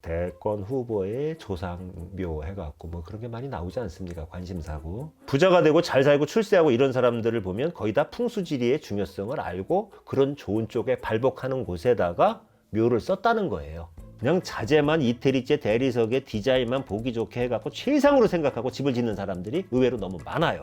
대권 후보의 조상묘 해갖고 뭐 그런 게 많이 나오지 않습니까? 관심사고. 부자가 되고 잘 살고 출세하고 이런 사람들을 보면 거의 다 풍수지리의 중요성을 알고 그런 좋은 쪽에 발복하는 곳에다가 묘를 썼다는 거예요. 그냥 자재만 이태리째 대리석의 디자인만 보기 좋게 해갖고 최상으로 생각하고 집을 짓는 사람들이 의외로 너무 많아요.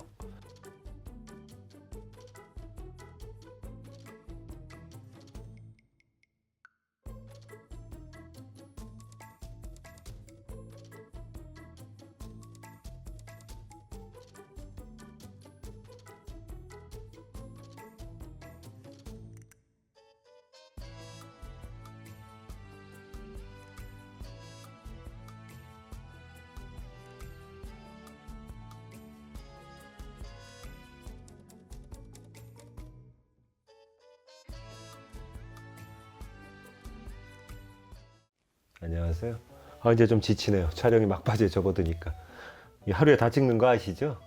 안녕하세요. 이제 좀 지치네요. 촬영이 막바지에 접어드니까. 하루에 다 찍는 거 아시죠?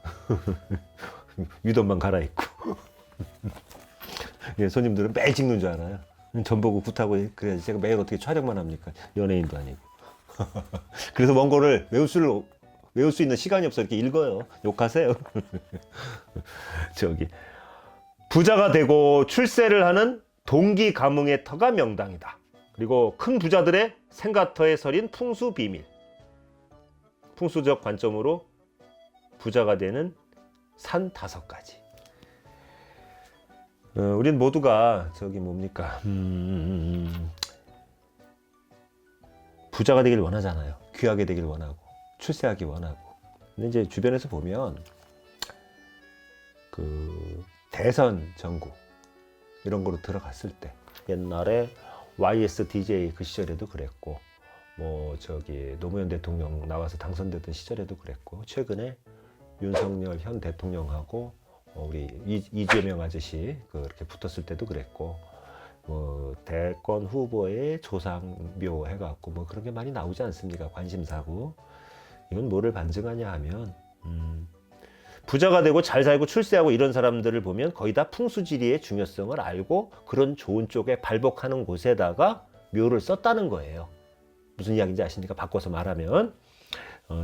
위돈만 갈아입고. 예, 손님들은 매일 찍는 줄 알아요. 전 보고 굿하고 그래야지 제가 매일 어떻게 촬영만 합니까? 연예인도 아니고. 그래서 원고를 외울 수 있는 시간이 없어 이렇게 읽어요. 욕하세요. 부자가 되고 출세를 하는 동기 가문의 터가 명당이다. 그리고 큰 부자들의 생가터에 서린 풍수 비밀. 풍수적 관점으로 부자가 되는 산 5가지. 우린 모두가 부자가 되길 원하잖아요. 귀하게 되길 원하고 출세하기 원하고. 근데 이제 주변에서 보면 그 대선 전국 이런 거로 들어갔을 때 옛날에 YSDJ 그 시절에도 그랬고 노무현 대통령 나와서 당선되던 시절에도 그랬고 최근에 윤석열 현 대통령하고 우리 이재명 아저씨 그렇게 붙었을 때도 그랬고 대권 후보의 조상묘 해갖고 뭐 그런 게 많이 나오지 않습니까? 관심사고. 이건 뭐를 반증하냐 하면 부자가 되고 잘 살고 출세하고 이런 사람들을 보면 거의 다 풍수지리의 중요성을 알고 그런 좋은 쪽에 발복하는 곳에다가 묘를 썼다는 거예요. 무슨 이야기인지 아십니까? 바꿔서 말하면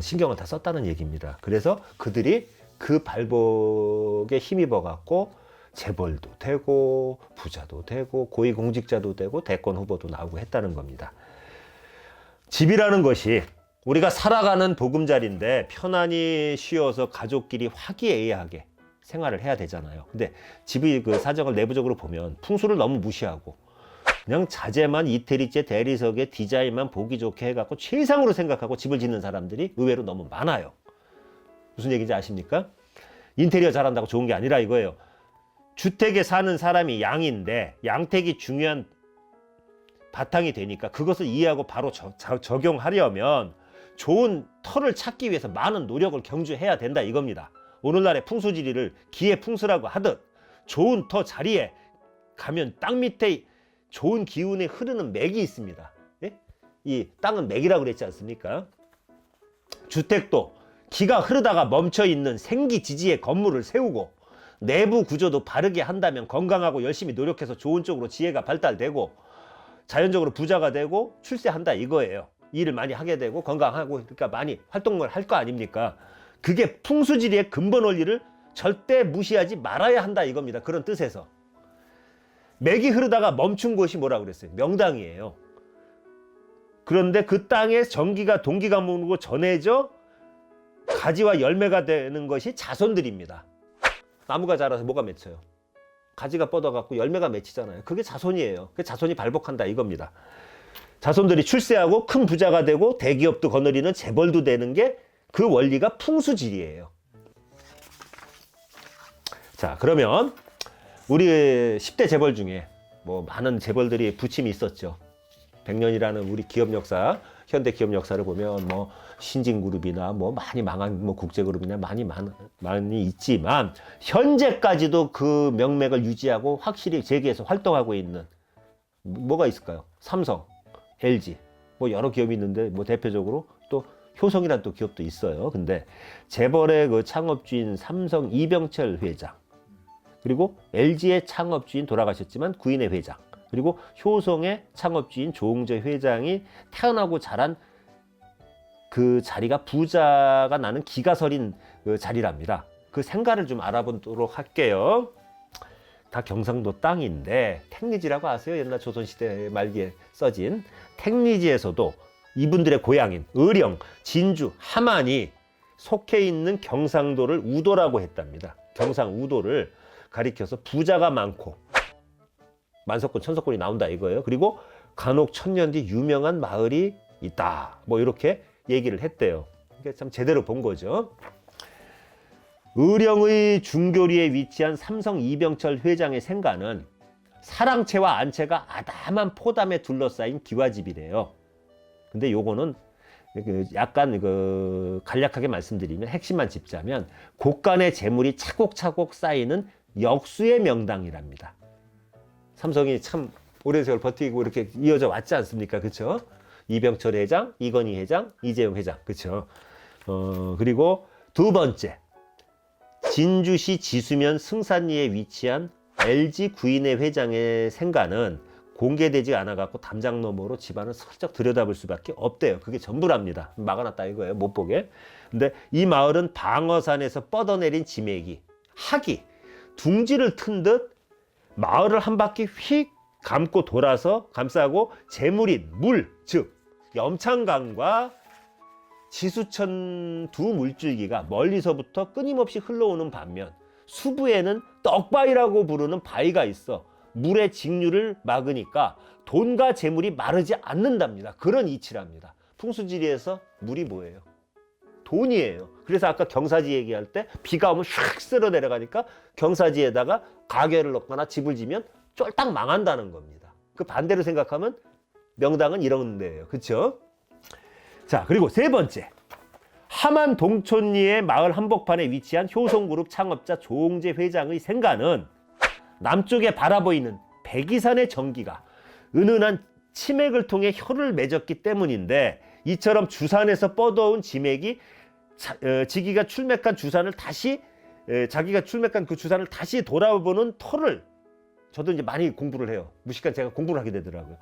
신경을 다 썼다는 얘기입니다. 그래서 그들이 그 발복에 힘입어 갖고 재벌도 되고 부자도 되고 고위공직자도 되고 대권 후보도 나오고 했다는 겁니다. 집이라는 것이 우리가 살아가는 보금자리인데 편안히 쉬어서 가족끼리 화기애애하게 생활을 해야 되잖아요. 근데 집의 그 사정을 내부적으로 보면 풍수를 너무 무시하고 그냥 자재만 이태리째 대리석의 디자인만 보기 좋게 해갖고 최상으로 생각하고 집을 짓는 사람들이 의외로 너무 많아요. 무슨 얘기인지 아십니까? 인테리어 잘한다고 좋은 게 아니라 이거예요. 주택에 사는 사람이 양인데 양택이 중요한 바탕이 되니까 그것을 이해하고 바로 적용하려면 좋은 터를 찾기 위해서 많은 노력을 경주해야 된다 이겁니다. 오늘날의 풍수지리를 기해풍수라고 하듯 좋은 터 자리에 가면 땅 밑에 좋은 기운이 흐르는 맥이 있습니다. 예? 이 땅은 맥이라고 그랬지 않습니까? 주택도 기가 흐르다가 멈춰있는 생기지지의 건물을 세우고 내부 구조도 바르게 한다면 건강하고 열심히 노력해서 좋은 쪽으로 지혜가 발달되고 자연적으로 부자가 되고 출세한다 이거예요. 일을 많이 하게 되고 건강하고 그러니까 많이 활동을 할 거 아닙니까? 그게 풍수지리의 근본 원리를 절대 무시하지 말아야 한다 이겁니다. 그런 뜻에서. 맥이 흐르다가 멈춘 곳이 뭐라고 그랬어요? 명당이에요. 그런데 그 땅에 전기가 동기가 모으고 전해져 가지와 열매가 되는 것이 자손들입니다. 나무가 자라서 뭐가 맺혀요? 가지가 뻗어갖고 열매가 맺히잖아요. 그게 자손이에요. 그 자손이 발복한다 이겁니다. 자손들이 출세하고 큰 부자가 되고 대기업도 거느리는 재벌도 되는 게 그 원리가 풍수지리예요. 자, 그러면 우리 10대 재벌 중에 많은 재벌들이 부침이 있었죠. 100년이라는 우리 기업 역사, 현대 기업 역사를 보면 신진그룹이나 많이 망한 국제그룹이나 많이 있지만 현재까지도 그 명맥을 유지하고 확실히 재계에서 활동하고 있는 뭐가 있을까요? 삼성, LG, 여러 기업이 있는데 대표적으로 또 효성이라는 또 기업도 있어요. 근데 재벌의 그 창업주인 삼성 이병철 회장, 그리고 LG의 창업주인 돌아가셨지만 구인의 회장, 그리고 효성의 창업주인 조응재 회장이 태어나고 자란 그 자리가 부자가 나는 기가 서린 그 자리랍니다. 그 생가를 좀 알아보도록 할게요. 다 경상도 땅인데 택리지라고 아세요? 옛날 조선시대 말기에 써진 택리지에서도 이분들의 고향인 의령, 진주, 함안이 속해 있는 경상도를 우도라고 했답니다. 경상우도를 가리켜서 부자가 많고 만석군, 천석군이 나온다 이거예요. 그리고 간혹 천년 뒤 유명한 마을이 있다. 뭐 이렇게 얘기를 했대요. 이게 참 제대로 본 거죠. 의령의 중교리에 위치한 삼성 이병철 회장의 생가는 사랑채와 안채가 아담한 포담에 둘러싸인 기와집이래요. 근데 요거는 약간 간략하게 말씀드리면 핵심만 짚자면 곳간의 재물이 차곡차곡 쌓이는 역수의 명당이랍니다. 삼성이 참 오랜 세월 버티고 이렇게 이어져 왔지 않습니까? 그렇죠? 이병철 회장, 이건희 회장, 이재용 회장. 그렇죠? 그리고 두 번째. 진주시 지수면 승산리에 위치한 LG 구인회 회장의 생가는 공개되지 않아 갖고 담장 너머로 집안을 슬쩍 들여다볼 수밖에 없대요. 그게 전부랍니다. 막아놨다 이거예요. 못 보게. 근데 이 마을은 방어산에서 뻗어내린 지메기, 학이 둥지를 튼 듯 마을을 한 바퀴 휙 감고 돌아서 감싸고 재물인 물, 즉 염창강과 지수천 두 물줄기가 멀리서부터 끊임없이 흘러오는 반면 수부에는 떡바위라고 부르는 바위가 있어 물의 직류를 막으니까 돈과 재물이 마르지 않는답니다. 그런 이치랍니다. 풍수지리에서 물이 뭐예요? 돈이에요. 그래서 아까 경사지 얘기할 때 비가 오면 샥 쓸어 내려가니까 경사지에다가 가게를 넣거나 집을 지면 쫄딱 망한다는 겁니다. 그 반대로 생각하면 명당은 이런 데예요. 그렇죠? 자, 그리고 세 번째. 함안 동촌리의 마을 한복판에 위치한 효성그룹 창업자 조홍재 회장의 생가는 남쪽에 바라보이는 백이산의 전기가 은은한 치맥을 통해 혀를 맺었기 때문인데 이처럼 주산에서 뻗어온 지맥이 지기가 출맥한 주산을 다시 자기가 출맥한 그 주산을 다시 돌아보는 터를 저도 이제 많이 공부를 해요. 무식한 제가 공부를 하게 되더라고요.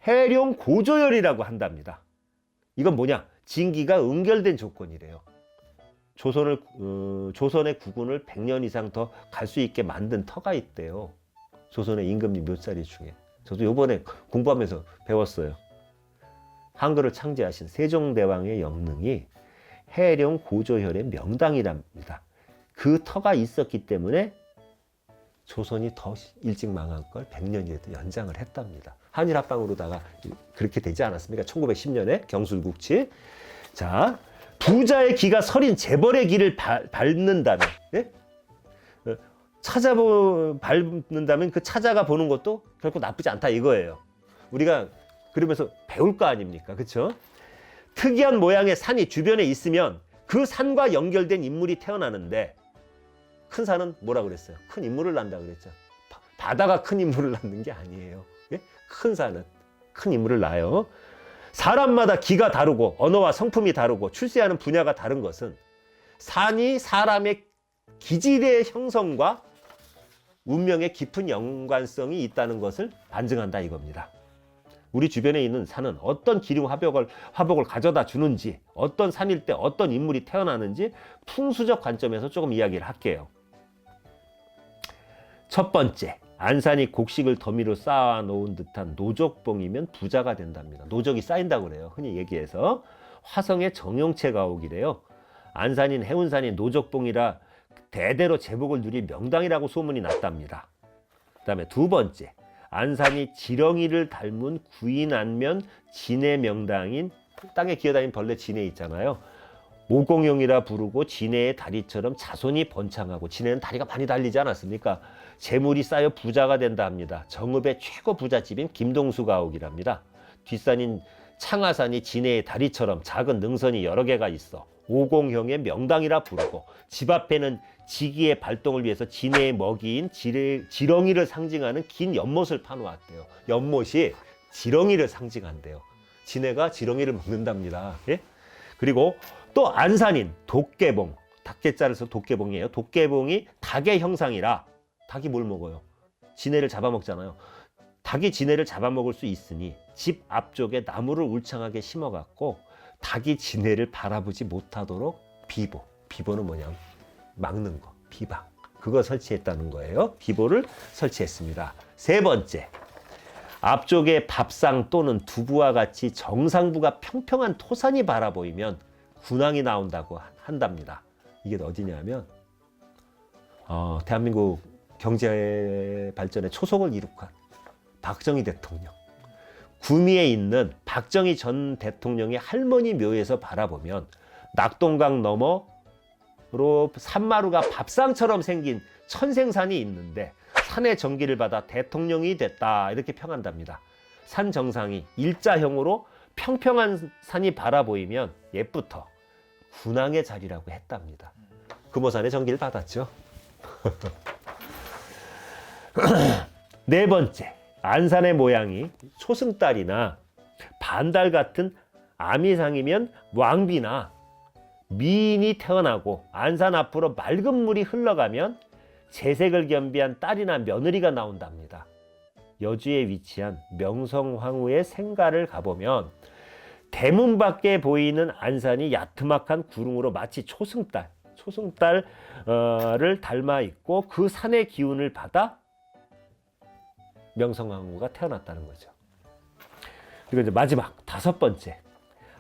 해룡 고조열이라고 한답니다. 이건 뭐냐? 진기가 응결된 조건이래요. 조선의 국군을 100년 이상 더 갈 수 있게 만든 터가 있대요. 조선의 임금님 묘사리 중에. 저도 요번에 공부하면서 배웠어요. 한글을 창제하신 세종대왕의 영능이 해룡 고조혈의 명당이랍니다. 그 터가 있었기 때문에 조선이 더 일찍 망한 걸 100년이라도 연장을 했답니다. 한일합방으로다가 그렇게 되지 않았습니까? 1910년에 경술국치. 자, 부자의 기가 서린 재벌의 길을 밟는다면, 예? 밟는다면 그 찾아가 보는 것도 결코 나쁘지 않다 이거예요. 우리가 그러면서 배울 거 아닙니까? 그렇죠? 특이한 모양의 산이 주변에 있으면 그 산과 연결된 인물이 태어나는데 큰 산은 뭐라 그랬어요? 큰 인물을 낳는다 그랬죠. 바다가 큰 인물을 낳는 게 아니에요. 예? 큰 산은 큰 인물을 낳아요. 사람마다 기가 다르고 언어와 성품이 다르고 출세하는 분야가 다른 것은 산이 사람의 기질의 형성과 운명의 깊은 연관성이 있다는 것을 반증한다 이겁니다. 우리 주변에 있는 산은 어떤 기름 화복을 가져다 주는지, 어떤 산일 때 어떤 인물이 태어나는지 풍수적 관점에서 조금 이야기를 할게요. 첫 번째, 안산이 곡식을 더미로 쌓아놓은 듯한 노적봉이면 부자가 된답니다. 노적이 쌓인다고 그래요. 흔히 얘기해서. 화성의 정용채 가옥이래요. 안산인 해운산이 노적봉이라 대대로 제복을 누릴 명당이라고 소문이 났답니다. 그 다음에 두 번째, 안산이 지렁이를 닮은 구인안면 진해 명당인 땅에 기어다니는 벌레 진해 있잖아요. 오공용이라 부르고 진해의 다리처럼 자손이 번창하고 진해는 다리가 많이 달리지 않았습니까? 재물이 쌓여 부자가 된다 합니다. 정읍의 최고 부잣집인 김동수 가옥이랍니다. 뒷산인 창하산이 진해의 다리처럼 작은 능선이 여러 개가 있어 오공형의 명당이라 부르고 집 앞에는 지기의 발동을 위해서 진해의 먹이인 지렁이를 상징하는 긴 연못을 파놓았대요. 연못이 지렁이를 상징한대요. 진해가 지렁이를 먹는답니다. 예? 그리고 또 안산인 도깨봉, 닭개자를 써 도깨봉이에요. 도깨봉이 닭의 형상이라 닭이 뭘 먹어요? 진해를 잡아먹잖아요. 닭이 진해를 잡아먹을 수 있으니 집 앞쪽에 나무를 울창하게 심어갖고 닭이 지네를 바라보지 못하도록 비보는 뭐냐, 막는 거, 비방, 그거 설치했다는 거예요. 비보를 설치했습니다. 세 번째, 앞쪽에 밥상 또는 두부와 같이 정상부가 평평한 토산이 바라보이면 군왕이 나온다고 한답니다. 이게 어디냐면 대한민국 경제 발전의 초석을 이룩한 박정희 대통령, 구미에 있는 박정희 전 대통령의 할머니 묘에서 바라보면 낙동강 너머로 산마루가 밥상처럼 생긴 천생산이 있는데 산의 전기를 받아 대통령이 됐다, 이렇게 평한답니다. 산 정상이 일자형으로 평평한 산이 바라보이면 옛부터 군왕의 자리라고 했답니다. 금오산의 전기를 받았죠. 네 번째, 안산의 모양이 초승달이나 반달 같은 아미상이면 왕비나 미인이 태어나고 안산 앞으로 맑은 물이 흘러가면 재색을 겸비한 딸이나 며느리가 나온답니다. 여주에 위치한 명성황후의 생가를 가보면 대문 밖에 보이는 안산이 야트막한 구릉으로 마치 초승달을 닮아 있고 그 산의 기운을 받아 명성황후가 태어났다는 거죠. 그리고 이제 마지막 다섯 번째,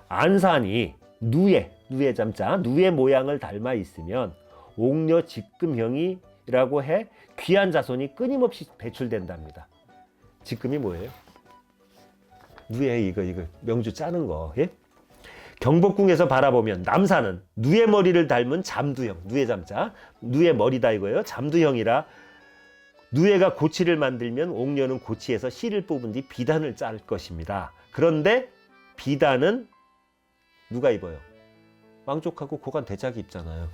안산이 누에 잠자 누의 모양을 닮아 있으면 옥녀 직금형이라고 해 귀한 자손이 끊임없이 배출된답니다. 직금이 뭐예요? 누에 이거 명주 짜는 거. 예? 경복궁에서 바라보면 남산은 누의 머리를 닮은 잠두형, 누에 잠자 누의 머리다 이거예요. 잠두형이라 누에가 고치를 만들면 옥녀는 고치에서 씨를 뽑은 뒤 비단을 짤 것입니다. 그런데 비단은 누가 입어요? 왕족하고 고관 대작이 입잖아요.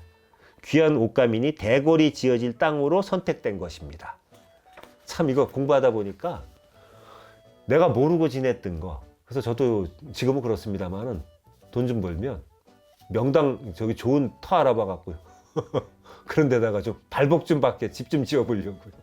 귀한 옷감이니 대궐이 지어질 땅으로 선택된 것입니다. 참 이거 공부하다 보니까 내가 모르고 지냈던 거, 그래서 저도 지금은 그렇습니다만은 돈 좀 벌면 명당 저기 좋은 터 알아봐 갖고요. 그런 데다가 좀 발복 좀 받게 집 좀 지어 보려고요.